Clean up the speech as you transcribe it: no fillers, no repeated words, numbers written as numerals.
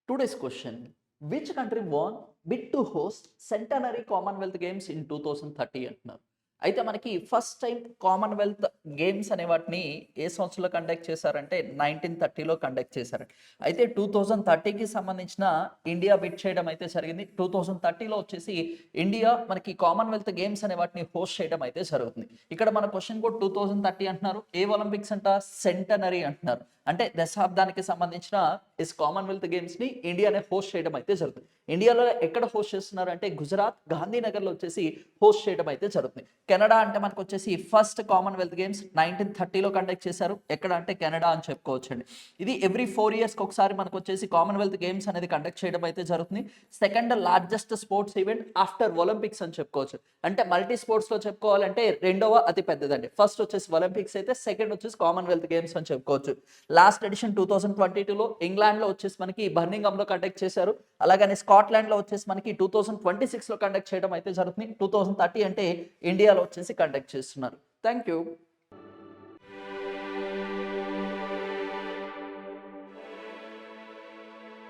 Today's question: which country won bid to host centenary Commonwealth Games in 2030 అంటున్నారు. అయితే మనకి first time Commonwealth games అనే వాటిని ఏ సంవత్సరంలో కండక్ట్ చేశారంటే 1930లో కండక్ట్ చేశారండి. అయితే 2030కి సంబంధించిన ఇండియా బిడ్ చేయడం అయితే జరిగింది. 2030లో వచ్చేసి ఇండియా మనకి కామన్‌వెల్త్ గేమ్స్ అనే వాటిని హోస్ట్ చేయడం అయితే జరుగుతుంది. ఇక్కడ మన క్వెషన్ కూడా 2030 అంటున్నారు. ఏ ఒలింపిక్స్ అంట? సెంటనరీ అంటున్నారు. అంటే దశాబ్దానికి సంబంధించిన కామన్‌వెల్త్ గేమ్స్‌ని ఇండియానే హోస్ట్ చేయడం అయితే జరుగుతుంది. ఇండియాలో ఎక్కడ హోస్ట్ చేస్తున్నారు అంటే గుజరాత్ గాంధీనగర్‌లో వచ్చేసి హోస్ట్ చేయడం అయితే జరుగుతుంది. కెనడా అంటే మనకు వచ్చేసి ఫస్ట్ కామన్‌వెల్త్ గేమ్స్ 1930లో కండక్ట్ చేశారు. ఎక్కడ అంటే కెనడా అని చెప్పుకోవచ్చండి. ఇది ఎవ్రీ 4 ఇయర్స్‌కి ఒకసారి మనకు వచ్చేసి కామన్‌వెల్త్ గేమ్స్ అనేది కండక్ట్ చేయడం అయితే జరుగుతుంది. Second largest sports event after Olympics అని చెప్పుకోవచ్చు. అంటే మల్టీ స్పోర్ట్స్‌లో చెప్పుకోవాలంటే రెండవ అతి పెద్దదండి. ఫస్ట్ వచ్చేసి ఒలింపిక్స్ అయితే సెకండ్ వచ్చేసి కామన్‌వెల్త్ గేమ్స్ అని చెప్పుకోవచ్చు. లాస్ట్ ఎడిషన్ 2022లో ఇంగ్లాండ్‌లో వచ్చేసి మనకి బర్మింగ్హామ్‌లో కండక్ట్ చేశారు. అలాగని స్కాట్లాండ్‌లో వచ్చేసి మనకి 2026లో కండక్ట్ చేయడం అయితే జరుగుతుంది. 2030 అంటే ఇండియాలో వచ్చేసి కండక్ట్ చేస్తున్నారు. Thank you.